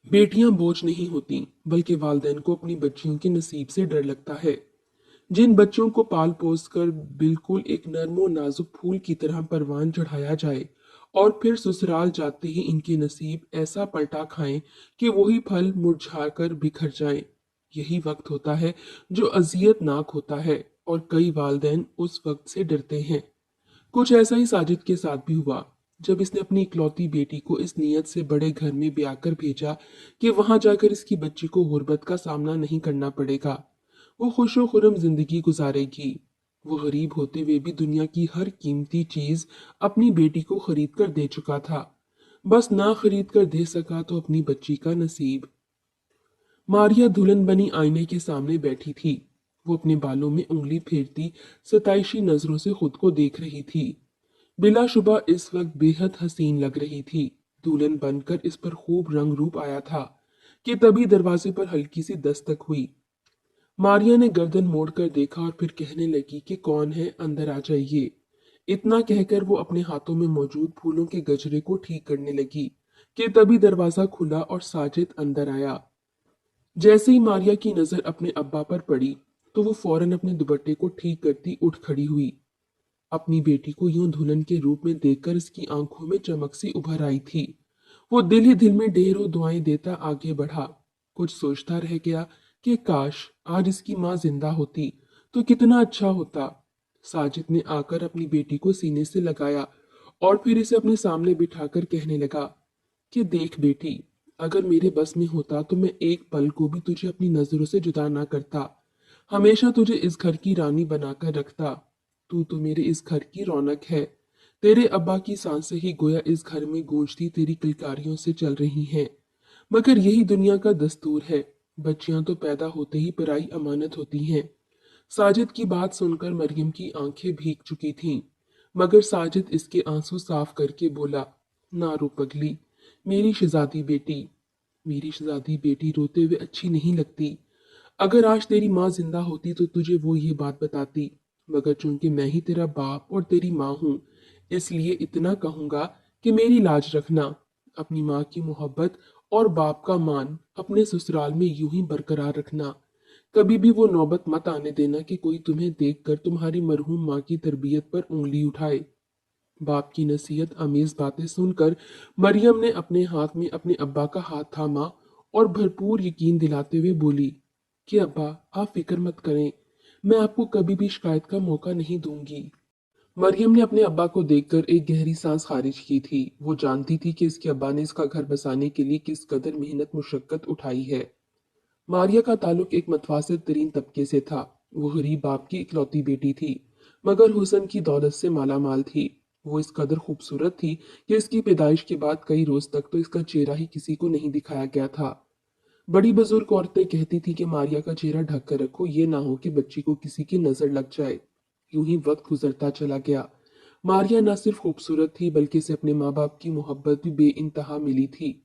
बेटियां बोझ नहीं होती, बल्कि वालिदैन को अपनी बच्चियों के नसीब से डर लगता है। जिन बच्चों को पाल पोस कर बिल्कुल एक नर्म और नाजुक फूल की तरह परवान चढ़ाया जाए और फिर ससुराल जाते ही इनके नसीब ऐसा पलटा खाएं कि वही फल मुरझा कर बिखर जाएं, यही वक्त होता है जो अजियतनाक होता है। और कई वालिदैन उस वक्त से डरते हैं। कुछ ऐसा ही साजिद के साथ भी हुआ। जब इसने अपनी इकलौती बेटी को इस नीयत से बड़े घर में ब्याह कर भेजा कि वहां जाकर इसकी बच्ची को गुर्बत का सामना नहीं करना पड़ेगा, वो खुशो खुरम जिंदगी गुजारेगी। वो गरीब होते हुए भी दुनिया की हर कीमती चीज अपनी बेटी को खरीद कर दे चुका था। बस ना खरीद कर दे सका तो अपनी बच्ची का नसीब। मारिया दुल्हन बनी आईने के सामने बैठी थी। वो अपने बालों में उंगली फेरती सताइशी नजरों से खुद को देख रही थी। बिलाशुबा इस वक्त बेहद हसीन लग रही थी। दुल्हन बनकर इस पर खूब रंग रूप आया था कि तभी दरवाजे पर हल्की सी दस्तक हुई। मारिया ने गर्दन मोड़कर देखा और फिर कहने लगी कि कौन है, अंदर आ जाइए। इतना कहकर वो अपने हाथों में मौजूद फूलों के गजरे को ठीक करने लगी कि तभी दरवाजा खुला और साजिद अंदर आया। जैसे ही मारिया की नजर अपने अब्बा पर पड़ी तो वो फौरन अपने दुपट्टे को ठीक करती उठ खड़ी हुई। अपनी बेटी को यूं दुल्हन के रूप में देखकर इसकी आंखों में चमक सी उभर आई थी। वो दिल ही दिल में ढेरों दुआएं देता आगे बढ़ा। कुछ सोचता रह गया कि काश आज इसकी माँ जिंदा होती तो कितना अच्छा होता। साजिद ने आकर अपनी बेटी को सीने से लगाया और फिर इसे अपने सामने बिठाकर कहने लगा कि देख बेटी, अगर मेरे बस में होता तो मैं एक पल को भी तुझे अपनी नजरों से जुदा ना करता। हमेशा तुझे इस घर की रानी बनाकर रखता। तू तो मेरे इस घर की रौनक है। तेरे अब्बा की सांसें ही गोया इस घर में गूंजती तेरी किलकारियों से चल रही हैं। मगर यही दुनिया का दस्तूर है। बच्चियां तो पैदा होते ही पराई अमानत होती हैं। साजिद की बात सुनकर मरियम की आंखें भीग चुकी थीं, मगर साजिद इसके आंसू साफ करके बोला, ना रो पगली, मेरी शहजादी बेटी। मेरी शहजादी बेटी रोते हुए अच्छी नहीं लगती। अगर आज तेरी माँ जिंदा होती तो तुझे वो ये बात बताती, मगर चूंकि मैं ही तेरा बाप और तेरी माँ हूं, इसलिए इतना कहूंगा कि मेरी लाज रखना। अपनी माँ की मोहब्बत और बाप का मान अपने ससुराल में यूं ही बरकरार रखना। कभी भी वो नौबत मत आने देना कि कोई तुम्हें देखकर तुम्हारी मरहूम माँ की तरबियत पर उंगली उठाए। बाप की नसीहत आमेज बातें सुनकर मरियम ने अपने हाथ में अपने अब्बा का हाथ थामा और भरपूर यकीन दिलाते हुए बोली कि अब्बा, आप फिक्र मत करें, मैं आपको कभी भी शिकायत का मौका नहीं दूंगी। मरियम ने अपने अब्बा को देखकर एक गहरी सांस खारिज की थी। वो जानती थी कि इसके अब्बा ने इसका घर बसाने के लिए किस कदर मेहनत मुशक्कत उठाई है। मारिया का ताल्लुक एक मतवासिल तरीन तबके से था। वो गरीब बाप की इकलौती बेटी थी, मगर हुसन की दौलत से माला माल थी। वो इस कदर खूबसूरत थी कि इसकी पैदाइश के बाद कई रोज तक तो इसका चेहरा ही किसी को नहीं दिखाया गया था। बड़ी बुजुर्ग औरतें कहती थी कि मारिया का चेहरा ढक कर रखो, ये ना हो कि बच्ची को किसी की नजर लग जाए। यूं ही वक्त गुजरता चला गया। मारिया न सिर्फ खूबसूरत थी, बल्कि इसे अपने माँ बाप की मोहब्बत भी बेइंतहा मिली थी।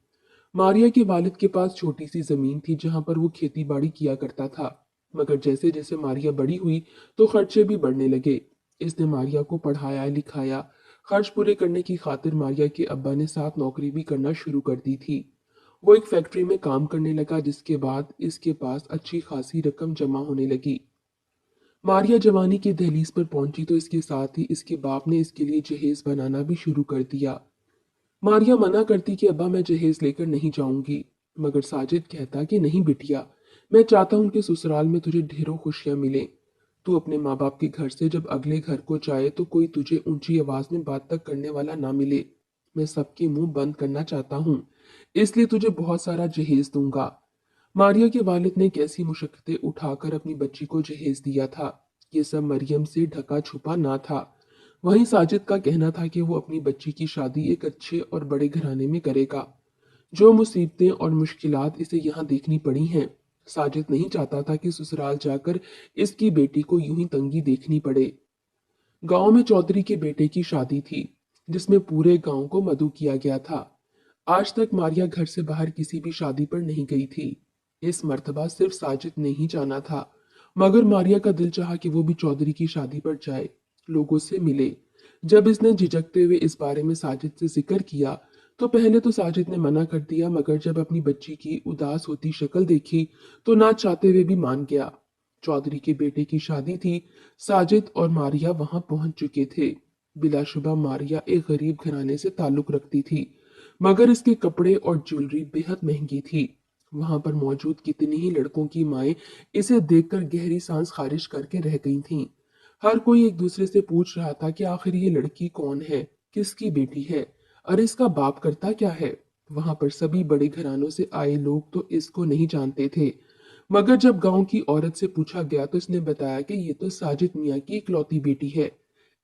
मारिया के वालिद के पास छोटी सी जमीन थी जहां पर वो खेती बाड़ी किया करता था। मगर जैसे जैसे मारिया बड़ी हुई तो खर्चे भी बढ़ने लगे। इसने मारिया को पढ़ाया लिखाया। खर्च पूरे करने की खातिर मारिया के अब्बा ने साथ नौकरी भी करना शुरू कर दी थी। वो एक फैक्ट्री में काम करने लगा, जिसके बाद इसके पास अच्छी खासी रकम जमा होने लगी। मारिया जवानी की दहलीज पर पहुंची तो इसके साथ ही इसके बाप ने इसके लिए जहेज बनाना भी शुरू कर दिया। मारिया मना करती कि अब्बा, मैं जहेज लेकर नहीं जाऊंगी, मगर साजिद कहता कि नहीं बिटिया, मैं चाहता हूं कि ससुराल में तुझे ढेरों खुशियां मिलें। तू अपने माँ बाप के घर से जब अगले घर को जाए तो कोई तुझे ऊंची आवाज में बात तक करने वाला ना मिले। मैं सबके मुंह बंद करना चाहता हूँ, इसलिए तुझे बहुत सारा जहेज दूंगा। मारिया के वालिद ने कैसी मुशक्कतें उठाकर अपनी बच्ची को जहेज दिया था। ये सब मरियम से ढका छुपा ना था। वहीं साजिद का कहना था कि वो अपनी बच्ची की शादी एक अच्छे और बड़े घराने में करेगा। जो मुसीबतें और मुश्किलात इसे यहाँ देखनी पड़ी हैं, साजिद नहीं चाहता था कि ससुराल जाकर इसकी बेटी को यूं ही तंगी देखनी पड़े। गांव में चौधरी के बेटे की शादी थी, जिसमें पूरे गांव को मदऊ किया गया था। आज तक मारिया घर से बाहर किसी भी शादी पर नहीं गई थी। इस मर्तबा सिर्फ साजिद ने ही जाना था, मगर मारिया का दिल चाहा कि वो भी चौधरी की शादी पर जाए, लोगों से मिले। जब इसने झिझकते हुए इस बारे में साजिद से जिक्र किया तो पहले तो साजिद ने मना कर दिया, मगर जब अपनी बच्ची की उदास होती शक्ल देखी तो ना चाहते हुए भी मान गया। चौधरी के बेटे की शादी थी। साजिद और मारिया वहां पहुंच चुके थे। बिलाशुबा मारिया एक गरीब घराने से ताल्लुक रखती थी, मगर इसके कपड़े और ज्वेलरी बेहद महंगी थी। वहां पर मौजूद कितनी ही लड़कों की माएं इसे देखकर गहरी सांस खारिज करके रह गई थीं। हर कोई एक दूसरे से पूछ रहा था कि आखिर ये लड़की कौन है, किसकी बेटी है, अरे इसका बाप करता क्या है। वहां पर सभी बड़े घरानों से आए लोग तो इसको नहीं जानते थे, मगर जब गांव की औरत से पूछा गया तो इसने बताया कि ये तो साजिद मियाँ की इकलौती बेटी है।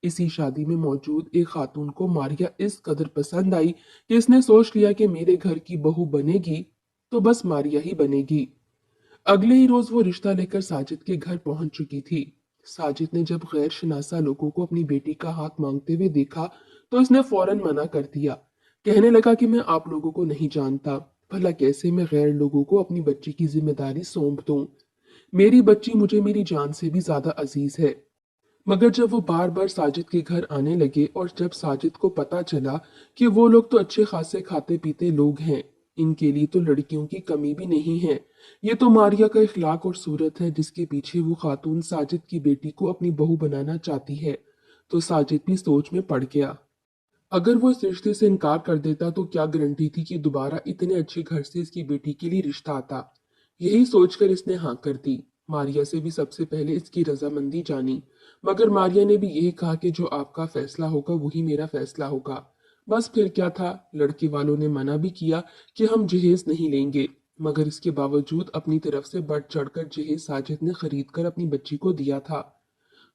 इसी शादी में मौजूद एक खातून को मारिया इस कदर पसंद आई कि इसने सोच लिया कि मेरे घर की बहू बनेगी तो बस मारिया ही बनेगी। अगले ही रोज वो रिश्ता लेकर साजिद के घर पहुंच चुकी थी। साजिद ने जब गैर शनासा लोगों को अपनी बेटी का हाथ मांगते हुए देखा तो इसने फौरन मना कर दिया। कहने लगा कि मैं आप लोगों को नहीं जानता, भला कैसे मैं गैर लोगों को अपनी बच्ची की जिम्मेदारी सौंप दूं। मेरी बच्ची मुझे मेरी जान से भी ज्यादा अजीज है। मगर जब वो बार बार साजिद के घर आने लगे और जब साजिद को पता चला कि वो लोग तो अच्छे खासे खाते पीते लोग हैं, इनके लिए तो लड़कियों की कमी भी नहीं है, ये तो मारिया का इखलाक और सूरत है जिसके पीछे वो खातून साजिद की बेटी को अपनी बहू बनाना चाहती है, तो साजिद भी सोच में पड़ गया। अगर वो इस रिश्ते से इनकार कर देता तो क्या गारंटी थी कि दोबारा इतने अच्छे घर से इसकी बेटी के लिए रिश्ता आता। यही सोचकर इसने हाँ कर दी। मारिया से भी सबसे पहले इसकी रजामंदी जानी, मगर मारिया ने भी यही कहा कि जो आपका फैसला होगा वही मेरा फैसला होगा। बस फिर क्या था, लड़के वालों ने मना भी किया कि हम जहेज नहीं लेंगे, मगर इसके बावजूद अपनी तरफ से बढ़ चढ़कर जहेज साजिद ने खरीद कर अपनी बच्ची को दिया था।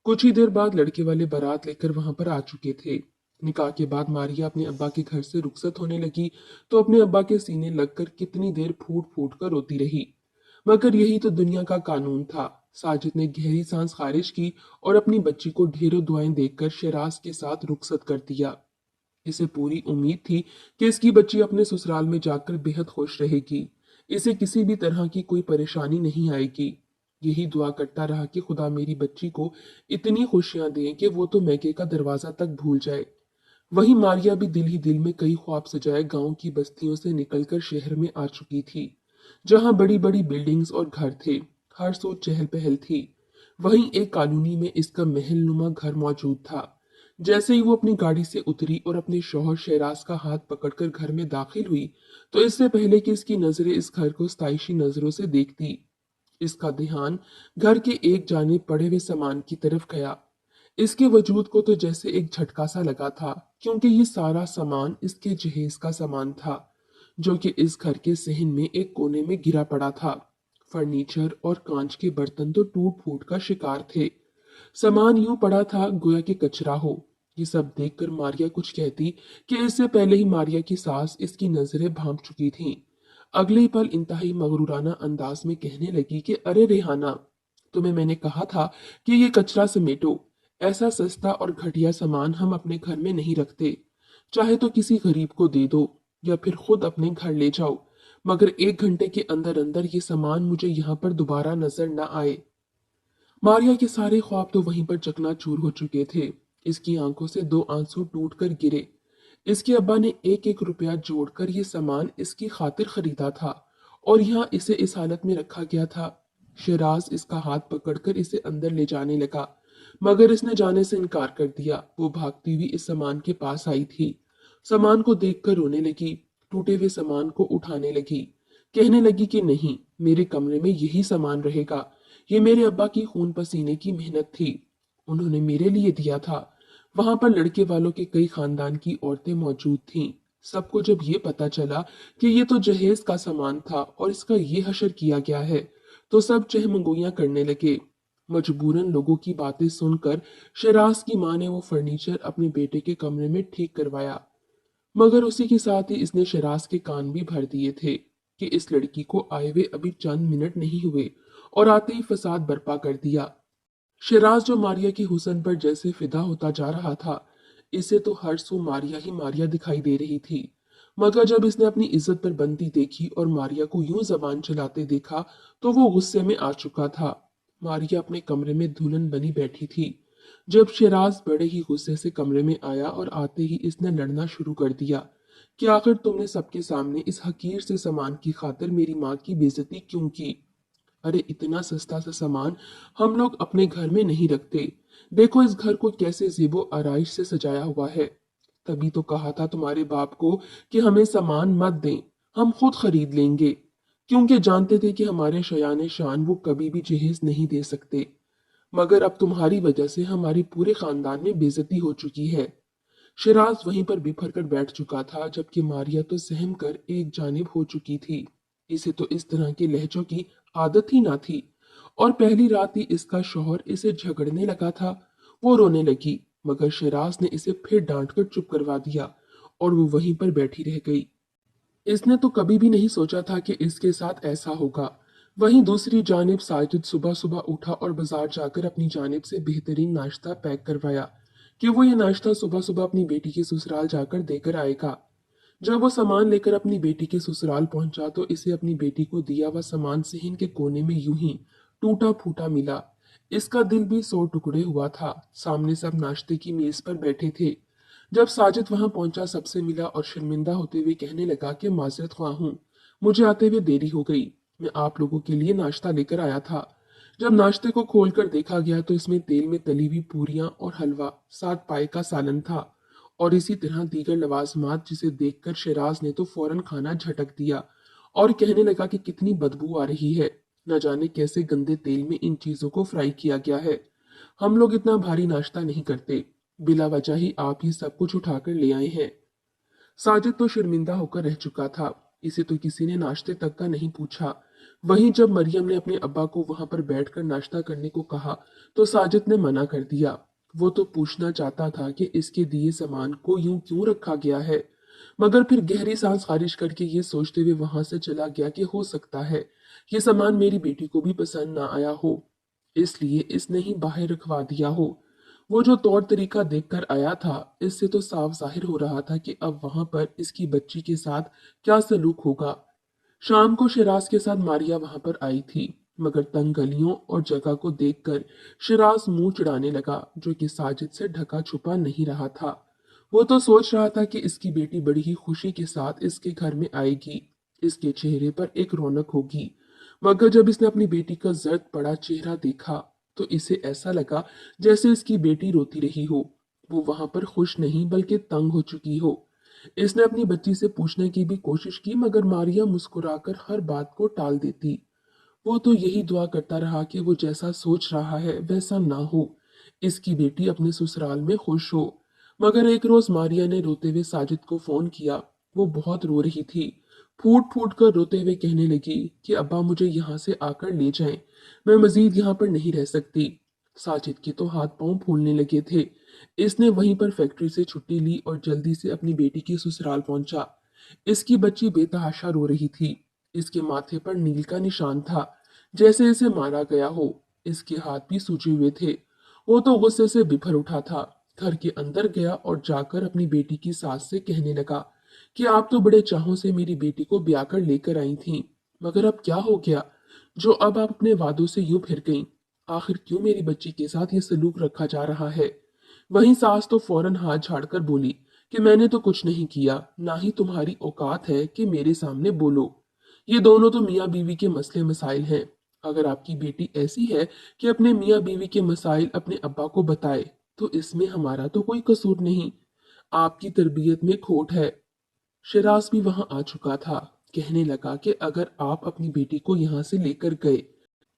कुछ ही देर बाद लड़के वाले बारात लेकर वहां पर आ चुके थे। निकाह के बाद मारिया अपने अब्बा के घर से रुखसत होने लगी तो अपने अब्बा के सीने लगकर कितनी देर फूट फूट कर रोती रही। मगर यही तो दुनिया का कानून था। साजिद ने गहरी सांस खारिज की और अपनी बच्ची को ढेरों दुआएं देकर शराज के साथ रुखसत कर दिया। इसे पूरी उम्मीद थी कि इसकी बच्ची अपने ससुराल में जाकर बेहद खुश रहेगी, इसे किसी भी तरह की कोई परेशानी नहीं आएगी। यही दुआ करता रहा कि खुदा मेरी बच्ची को इतनी खुशियां दे कि वो तो मैके का दरवाजा तक भूल जाए। वहीं मारिया भी दिल ही दिल में कई ख्वाब सजाए गांव की बस्तियों से निकलकर शहर में आ चुकी थी, जहां बड़ी बड़ी बिल्डिंग्स और घर थे। हर सो चहल पहल थी। वहीं एक कॉलोनी में इसका महल नुमा घर मौजूद था। जैसे ही वो अपनी गाड़ी से उतरी और अपने शौहर शहराज का हाथ पकड़कर घर में दाखिल हुई, तो इससे पहले कि इसकी नजरें इस घर को स्ताइशी नजरों से देखती, इसका ध्यान घर के एक जानिब पड़े हुए सामान की तरफ गया। इसके वजूद को तो जैसे एक झटका सा लगा था, क्योंकि ये सारा सामान इसके जहेज का सामान था, जो कि इस घर के सहन में एक कोने में गिरा पड़ा था। फर्नीचर और कांच के बर्तन तो टूट फूट का शिकार थे। सामान यूं पड़ा था गोया कि कचरा हो। ये सब देखकर मारिया कुछ कहती कि इससे पहले ही मारिया की सास इसकी नजरें भांप चुकी थीं। अगले ही पल इंतहाई मगरूराना अंदाज में कहने लगी कि अरे रेहाना, तुम्हें मैंने कहा था कि ये कचरा समेटो। ऐसा सस्ता और घटिया सामान हम अपने घर में नहीं रखते। चाहे तो किसी गरीब को दे दो या फिर खुद अपने घर ले जाओ, मगर 1 घंटे के अंदर अंदर ये सामान मुझे यहाँ पर दोबारा नजर न आए। मारिया के सारे ख्वाब तो वहीं पर चकनाचूर हो चुके थे। इसकी आंखों से 2 आंसू टूट कर गिरे। इसके अब्बा ने एक एक रुपया जोड़कर ये सामान इसकी खातिर खरीदा था और यहाँ इसे इस हालत में रखा गया था। शराज इसका हाथ पकड़कर इसे अंदर ले जाने लगा, मगर इसने जाने से इनकार कर दिया। वो भागती हुई इस सामान के पास आई थी। सामान को देखकर रोने लगी, टूटे हुए सामान को उठाने लगी, कहने लगी कि नहीं, मेरे कमरे में यही सामान रहेगा। ये मेरे अब्बा की खून पसीने की मेहनत थी, उन्होंने मेरे लिए दिया था। वहां पर लड़के वालों के कई खानदान की औरतें मौजूद थीं। सबको जब ये पता चला कि ये तो जहेज का सामान था और इसका ये हशर किया गया है, तो सब चहमगोइयां करने लगे। मजबूरन लोगों की बातें सुनकर शराज की माँ ने वो फर्नीचर अपने बेटे के कमरे में ठीक करवाया, मगर उसी के साथ ही इसने शराज के कान भी भर दिए थे कि इस लड़की को आए हुए अभी चंद मिनट नहीं हुए और आते ही फसाद बर्पा कर दिया। शिराज जो मारिया की हुस्न पर जैसे फिदा होता जा रहा था, इसे तो हर सू मारिया ही मारिया दिखाई दे रही थी। मगर जब इसने अपनी इज्जत पर बनती देखी और मारिया को यूं जबान चलाते देखा तो वो गुस्से में आ चुका था। मारिया अपने कमरे में दुल्हन बनी बैठी थी जब शिराज बड़े ही गुस्से से कमरे में आया और आते ही इसने लड़ना शुरू कर दिया कि आखिर तुमने सबके सामने इस हकीर से सामान की खातिर मेरी माँ की बेइज्जती क्यों की। अरे इतना सस्ता सा सामान हम लोग अपने घर में नहीं रखते। देखो इस घर को कैसे ज़ेबो आराइश से सजाया हुआ है। तभी तो कहा था तुम्हारे बाप को कि हमें सामान मत दें, हम खुद खरीद लेंगे, क्योंकि जानते थे कि हमारे शयान शान वो कभी भी जहेज नहीं दे सकते। मगर अब तुम्हारी वजह से हमारी पूरे खानदान में बेइज्जती हो चुकी है। शिराज वहीं पर बिफर कर बैठ चुका था, जबकि मारिया तो सहम कर एक जानिब हो चुकी थी। इसे तो इस तरह के लहजों की आदत ही ना थी, और पहली रात ही इसका शौहर इसे झगड़ने लगा था। वो रोने लगी, मगर शिराज ने इसे फिर डांट कर चुप करवा दिया, और वो वहीं पर बैठी रह गई। इसने तो कभी भी नहीं सोचा था कि इसके साथ ऐसा होगा। वहीं दूसरी जानिब साजिद सुबह सुबह उठा और बाजार जाकर अपनी जानिब से बेहतरीन नाश्ता पैक करवाया कि वो ये नाश्ता सुबह सुबह अपनी बेटी के ससुराल जाकर देकर आएगा। जब वो सामान लेकर अपनी बेटी के ससुराल पहुंचा तो इसे अपनी बेटी को दिया हुआ सामान सिहन के कोने में यूं ही टूटा फूटा मिला। इसका दिल भी 100 टुकड़े हुआ था। सामने सब नाश्ते की मेज पर बैठे थे। जब साजिद वहां पहुंचा सबसे मिला और शर्मिंदा होते हुए कहने लगा कि माजरत ख्वाह हूं, मुझे आते हुए देरी हो गई। मैं आप लोगों के लिए नाश्ता लेकर आया था। जब नाश्ते को खोलकर देखा गया तो इसमें तेल में तली हुई पूरियां और हलवा, साथ पाए का सालन था, और इसी तरह दीगर लवाजमात, जिसे देखकर शिराज ने तो फौरन खाना झटक दिया और कहने लगा कि कितनी बदबू आ रही है। न जाने कैसे गंदे तेल में इन चीजों को फ्राई किया गया है। हम लोग इतना भारी नाश्ता नहीं करते। बिला वजह ही आप ही सब कुछ उठाकर ले आए हैं। साजिद तो शर्मिंदा होकर रह चुका था। इसे तो किसी ने नाश्ते तक का नहीं पूछा। वहीं जब मरियम ने अपने अब्बा को वहां पर बैठकर नाश्ता करने को कहा तो साजिद ने मना कर दिया। वो तो पूछना चाहता था कि इसके दिए सामान को यूं क्यों रखा गया है, मगर फिर गहरी सांस खारिज करके ये सोचते हुए वहां से चला गया कि हो सकता है ये सामान मेरी बेटी को भी पसंद ना आया हो, इसलिए इसने ही बाहर रखवा दिया हो। वो जो तौर तरीका देखकर आया था, इससे तो साफ जाहिर हो रहा था कि अब वहां पर इसकी बच्ची के साथ क्या सलूक होगा। शाम को शिराज के साथ मारिया वहां पर आई थी, मगर तंग गलियों और जगह को देखकर शिराज मुंह चिढ़ाने लगा, जो कि साजिद से ढका छुपा नहीं रहा था। वो तो सोच रहा था कि इसकी बेटी बड़ी ही खुशी के साथ इसके घर में आएगी, इसके चेहरे पर एक रौनक होगी। मगर जब इसने अपनी बेटी का जर्द पड़ा चेहरा देखा तो इसे ऐसा लगा जैसे इसकी बेटी रोती रही हो। वो वहां पर खुश नहीं बल्कि तंग हो चुकी हो। इसने अपनी बच्ची से पूछने की भी कोशिश की, मगर मारिया मुस्कुराकर हर बात को टाल देती। वो तो यही दुआ करता रहा कि वो जैसा सोच रहा है वैसा ना हो, इसकी बेटी अपने ससुराल में खुश हो। मगर एक रोज मारिया ने रोते हुए साजिद को फोन किया। वो बहुत रो रही थी। फूट फूट कर रोते हुए कहने लगी कि अब्बा मुझे यहाँ से आकर ले जाएं, मैं मजीद यहाँ पर नहीं रह सकती। साजिद के तो हाथ पांव फूलने लगे थे। इसने वहीं पर फैक्ट्री से छुट्टी ली और जल्दी से अपनी बेटी के ससुराल पहुंचा। इसकी बच्ची बेतहाशा रो रही थी। इसके माथे पर नील का निशान था, जैसे इसे मारा गया हो। इसके हाथ भी सूजे हुए थे। वो तो गुस्से से बिफर उठा था। घर के अंदर गया और जाकर अपनी बेटी की सास से कहने लगा कि आप तो बड़े चाहों से मेरी बेटी को ब्याह कर लेकर आई थीं, मगर अब क्या हो गया जो अब आप अपने वादों से यूं फिर गईं। आखिर क्यों मेरी बच्ची के साथ ये सलूक रखा जा रहा है। वहीं सास तो फौरन हाथ झाड़कर बोली कि मैंने तो कुछ नहीं किया, ना ही तुम्हारी औकात है कि मेरे सामने बोलो। ये दोनों तो मियाँ बीवी के मसले मसाइल हैं। अगर आपकी बेटी ऐसी है कि अपने मियाँ बीवी के मसाइल अपने अब्बा को बताए तो इसमें हमारा तो कोई कसूर नहीं, आपकी तरबियत में खोट है। शिराज भी वहां आ चुका था। कहने लगा कि अगर आप अपनी बेटी को यहाँ से लेकर गए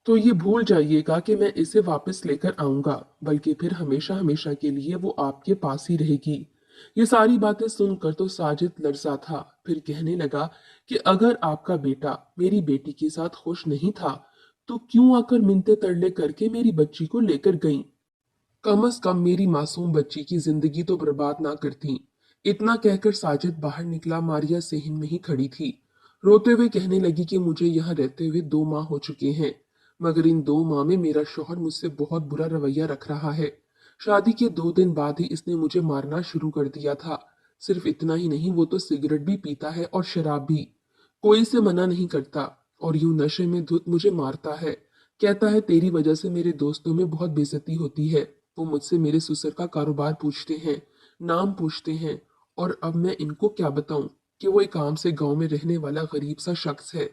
तो ये भूल जाइएगा कि मैं इसे वापस लेकर आऊंगा, बल्कि फिर हमेशा हमेशा के लिए वो आपके पास ही रहेगी। ये सारी बातें सुनकर तो साजिद लर्जा था। फिर कहने लगा कि अगर आपका बेटा मेरी बेटी के साथ खुश नहीं था तो क्यों आकर मिन्नतें तरले करके मेरी बच्ची को लेकर गईं। कम से कम मेरी मासूम बच्ची की जिंदगी तो बर्बाद ना करती। इतना कहकर साजिद बाहर निकला। मारिया सेहन में ही खड़ी थी। रोते हुए कहने लगी कि मुझे यहाँ रहते हुए 2 माह हो चुके हैं, मगर इन 2 माह में मेरा शौहर मुझसे बहुत बुरा रवैया रख रहा है। शादी के 2 दिन बाद ही इसने मुझे मारना शुरू कर दिया था। सिर्फ इतना ही नहीं, वो तो सिगरेट भी पीता है और शराब भी। कोई इसे मना नहीं करता, और यूं नशे में धुत मुझे मारता है। कहता है तेरी वजह से मेरे दोस्तों में बहुत बेइज्जती होती है। वो मुझसे मेरे ससुर का कारोबार पूछते हैं, नाम पूछते हैं, और अब मैं इनको क्या बताऊं कि वो एक आम से गांव में रहने वाला गरीब सा शख्स है।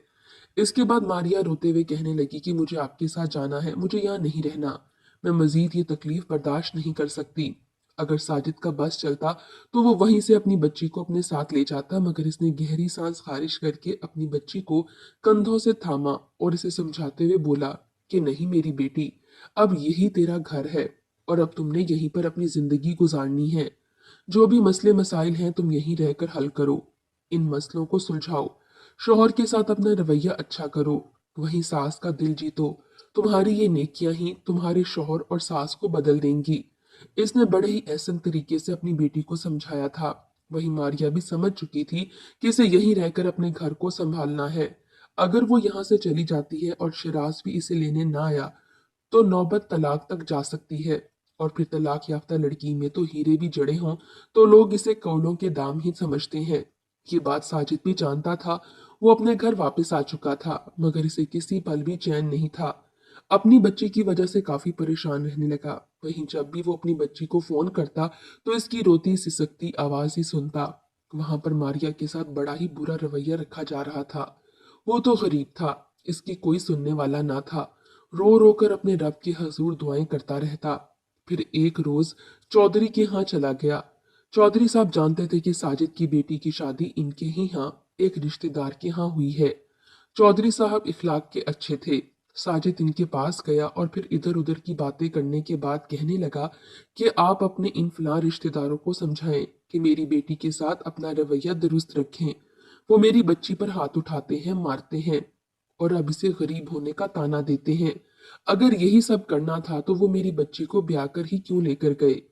इसके बाद मारिया रोते हुए कहने लगी कि मुझे आपके साथ जाना है, मुझे यहाँ नहीं रहना। मैं मजीद ये तकलीफ बर्दाश्त नहीं कर सकती। अगर साजिद का बस चलता तो वो वहीं से अपनी बच्ची को अपने साथ ले जाता, मगर इसने गहरी सांस खारिज करके अपनी बच्ची को कंधों से थामा और इसे समझाते हुए बोला कि नहीं मेरी बेटी, अब यही तेरा घर है और अब तुमने यहीं पर अपनी जिंदगी गुजारनी है। जो भी मसले मसाइल हैं तुम यहीं रहकर हल करो, इन मसलों को सुलझाओ, शोहर के साथ अपना रवैया अच्छा करो, वहीं सास का दिल जीतो। तुम्हारी ये नेकियां ही तुम्हारे शोहर और सास को बदल देंगी। इसने बड़े ही एहसन तरीके से अपनी बेटी को समझाया था। वहीं मारिया भी समझ चुकी थी कि इसे यहीं रहकर अपने घर को संभालना है। अगर वो यहाँ से चली जाती है और शिराज भी इसे लेने ना आया तो नौबत तलाक तक जा सकती है। और फिर तलाक याफ्ता लड़की में तो हीरे भी जड़े हों तो लोग इसे कौलों के दाम ही समझते हैं। ये बात साजिद भी जानता था। वो अपने घर वापस आ चुका था, मगर इसे किसी पल भी चैन नहीं था। अपनी बच्ची की वजह से काफी परेशान रहने लगा। वहीं जब भी वो अपनी बच्ची को फोन करता तो इसकी रोती सिसकती आवाज ही सुनता। वहां पर मारिया के साथ बड़ा ही बुरा रवैया रखा जा रहा था। वो तो गरीब था, इसकी कोई सुनने वाला ना था। रो रो कर अपने रब की हजूर दुआएं करता रहता। फिर एक रोज चौधरी के यहाँ चला गया। चौधरी साहब जानते थे कि साजिद की बेटी की शादी इनके ही यहाँ एक रिश्तेदार के यहाँ हुई है। चौधरी साहब इखलाक के अच्छे थे। साजिद इनके पास गया और फिर इधर उधर की बातें करने के बाद कहने लगा कि आप अपने इन फलां रिश्तेदारों को समझाएं कि मेरी बेटी के साथ अपना रवैया दुरुस्त रखें। वो मेरी बच्ची पर हाथ उठाते हैं, मारते हैं और अब इसे गरीब होने का ताना देते हैं। अगर यही सब करना था तो वो मेरी बच्ची को ब्याह कर ही क्यों लेकर गए।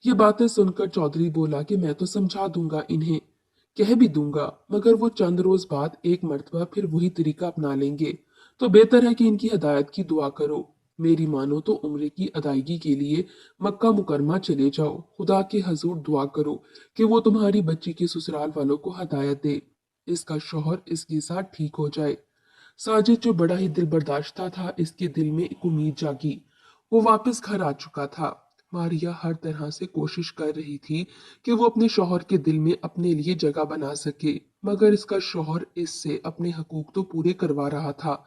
ये बातें सुनकर चौधरी बोला कि मैं तो समझा दूंगा इन्हें, कह भी दूंगा, मगर वो चंद रोज बाद एक मर्तबा फिर वही तरीका अपना लेंगे। तो बेहतर है कि इनकी हदायत की दुआ करो। मेरी मानो तो उम्र की अदायगी के लिए मक्का मुकरमा चले जाओ। खुदा के हजूर दुआ करो कि वो तुम्हारी बच्ची के ससुराल वालों को हदायत दे, इसका शौहर इसके साथ ठीक हो जाए। साजिद जो बड़ा ही दिल बर्दाश्ता था, इसके दिल में एक उम्मीद जागी। वो वापस घर आ चुका था। मारिया हर तरह से कोशिश कर रही थी कि वो अपने शौहर के दिल में अपने लिए जगह बना सके, मगर इसका शौहर इससे अपने हकूक तो पूरे करवा रहा था,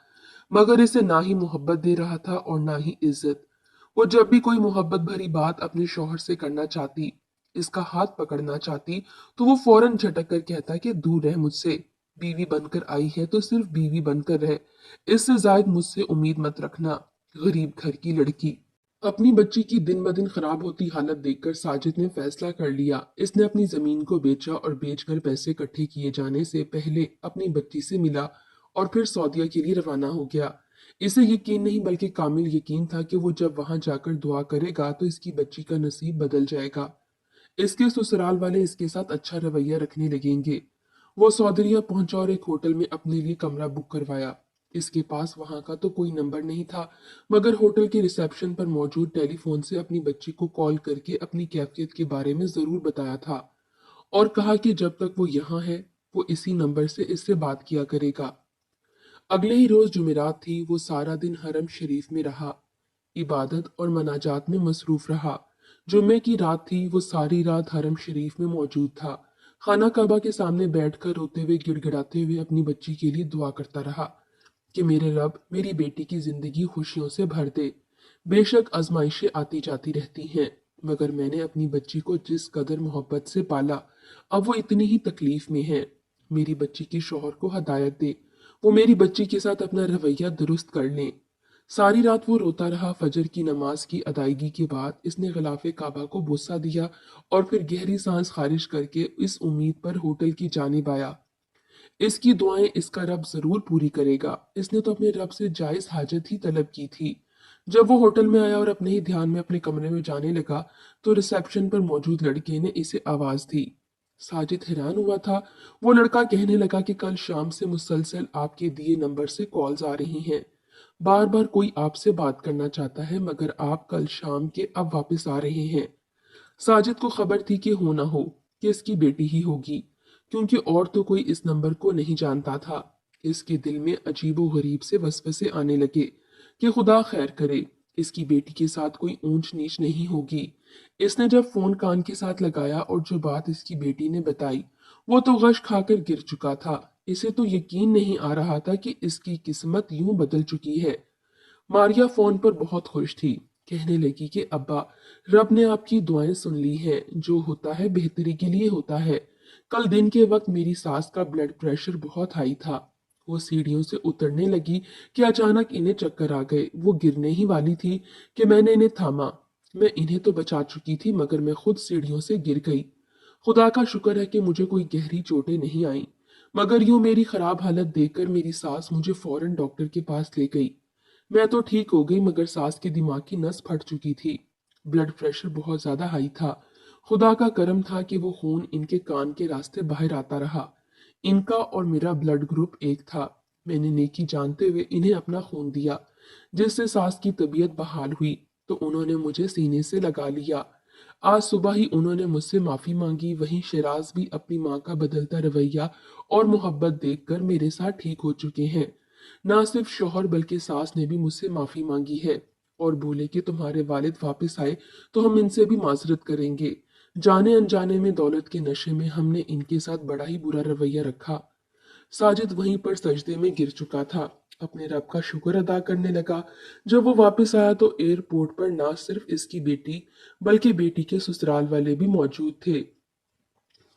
मगर इसे ना ही मोहब्बत दे रहा था और ना ही इज्जत। वो जब भी कोई मोहब्बत भरी बात अपने शौहर से करना चाहती, इसका हाथ पकड़ना चाहती, तो वो फौरन झटक कर कहता कि दूर रह मुझसे, बीवी बनकर आई है तो सिर्फ बीवी बनकर रह, इससे जायद मुझसे उम्मीद मत रखना, गरीब घर की लड़की। अपनी बच्ची की दिन ब दिन खराब होती हालत देखकर साजिद ने फैसला कर लिया। इसने अपनी जमीन को बेचा और बेचकर पैसे इकट्ठे किए जाने से पहले अपनी बच्ची से मिला और फिर सऊदीया के लिए रवाना हो गया। इसे यकीन नहीं बल्कि कामिल यकीन था कि वो जब वहां जाकर दुआ करेगा तो इसकी बच्ची का नसीब बदल जाएगा। इसके ससुराल वाले इसके साथ अच्छा रवैया रखने लगेंगे। वो सौदरिया पहुंचा और एक होटल में अपने लिए कमरा बुक करवाया। इसके पास वहां का तो कोई नंबर नहीं था, मगर होटल के रिसेप्शन पर मौजूद टेलीफोन से अपनी बच्ची को कॉल करके अपनी कैफियत के बारे में जरूर बताया था और कहा कि जब तक वो यहाँ है वो इसी नंबर से इससे बात किया करेगा। अगले ही रोज जुमेरात थी। वो सारा दिन हरम शरीफ में रहा, इबादत और मनाजात में मसरूफ रहा। जुम्मे की रात थी। वो सारी रात हरम शरीफ में मौजूद था। खाना काबा के सामने बैठकर रोते हुए गिड़गिड़ाते हुए अपनी बच्ची के लिए दुआ करता रहा कि मेरे रब मेरी बेटी की जिंदगी खुशियों से भर दे। बेशक आजमाइशें आती जाती रहती हैं, मगर मैंने अपनी बच्ची को जिस कदर मोहब्बत से पाला, अब वो इतनी ही तकलीफ में है। मेरी बच्ची के शौहर को हदायत दे, वो मेरी बच्ची के साथ अपना रवैया दुरुस्त कर लें। सारी रात वो रोता रहा। फजर की नमाज की अदायगी के बाद इसने गिलाफे काबा को बोसा दिया और फिर गहरी सांस खारिज करके इस उम्मीद पर होटल की जानिब आया। इसकी दुआएं इसका रब जरूर पूरी करेगा। इसने तो अपने रब से जायज हाजत ही तलब की थी। जब वो होटल में आया और अपने ही ध्यान में अपने कमरे में जाने लगा तो रिसेप्शन पर मौजूद लड़के ने इसे आवाज दी। साजिद हैरान हुआ था। वो लड़का कहने लगा कि कल शाम से मुसलसल आपके दिए नंबर से कॉल्स आ रही हैं। बार बार कोई आपसे बात करना चाहता है, मगर आप कल शाम के अब वापस आ रहे हैं। साजिद को खबर थी कि हो ना हो कि इसकी बेटी ही होगी, क्योंकि और तो कोई इस नंबर को नहीं जानता था। इसके दिल में अजीबो गरीब से वसवसे आने लगे कि खुदा खैर करे, इसकी बेटी के साथ कोई ऊंच नीच नहीं होगी। इसने जब फोन कान के साथ लगाया और जो बात इसकी बेटी ने बताई वो तो गश खाकर गिर चुका था। इसे तो यकीन नहीं आ रहा था कि इसकी किस्मत यूं बदल चुकी है। मारिया फोन पर बहुत खुश थी। कहने लगी कि अब्बा, रब ने आपकी दुआएं सुन ली हैं। जो होता है बेहतरी के लिए होता है। कल दिन के वक्त मेरी सास का ब्लड प्रेशर बहुत हाई था। वो सीढ़ियों से उतरने लगी कि अचानक इन्हें चक्कर आ गए। वो गिरने ही वाली थी कि मैंने इन्हें थामा। मैं इन्हें तो बचा चुकी थी मगर मैं खुद सीढ़ियों से गिर गई। खुदा का शुक्र है कि मुझे कोई गहरी चोटें नहीं आईं। मगर यूं मेरी खराब हालत देखकर मेरी सास मुझे फौरन डॉक्टर के पास ले गई। मैं तो ठीक हो गई मगर सास की दिमाग की नस फट चुकी थी। ब्लड प्रेशर बहुत ज्यादा हाई था। खुदा का करम था कि वो खून इनके कान के रास्ते बाहर आता रहा। इनका और मेरा ब्लड ग्रुप एक था। मैंने नेकी जानते हुए इन्हें अपना खून दिया, जिससे सास की तबीयत बहाल हुई तो उन्होंने मुझे सीने से लगा लिया। आज सुबह ही उन्होंने मुझसे माफी मांगी। वहीं शिराज भी अपनी माँ का बदलता रवैया और मोहब्बत देखकर मेरे साथ ठीक हो चुके हैं। ना सिर्फ शौहर बल्कि सास ने भी मुझसे माफी मांगी है और बोले कि तुम्हारे वालिद वापस आए तो हम इनसे भी माजरत करेंगे। जाने अनजाने में दौलत के नशे में हमने इनके साथ बड़ा ही बुरा रवैया रखा। साजिद वहीं पर सजदे में गिर चुका था। अपने रब का शुक्र अदा करने लगा। जब वो वापस आया तो एयरपोर्ट पर ना सिर्फ इसकी बेटी बल्कि बेटी के ससुराल वाले भी मौजूद थे।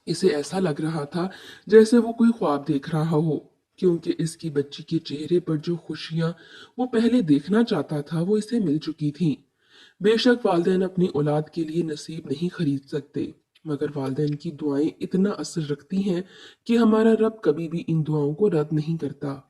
इसे ऐसा लग रहा था जैसे वो कोई ख्वाब देख रहा हो, क्योंकि इसकी बच्ची के चेहरे पर जो खुशियां वो पहले देखना चाहता था वो इसे मिल चुकी थीं। बेशक वालिदैन अपनी औलाद के लिए नसीब नहीं खरीद सकते, मगर वालिदैन की दुआएं इतना असर रखती हैं कि हमारा रब कभी भी इन दुआओं को रद्द नहीं करता।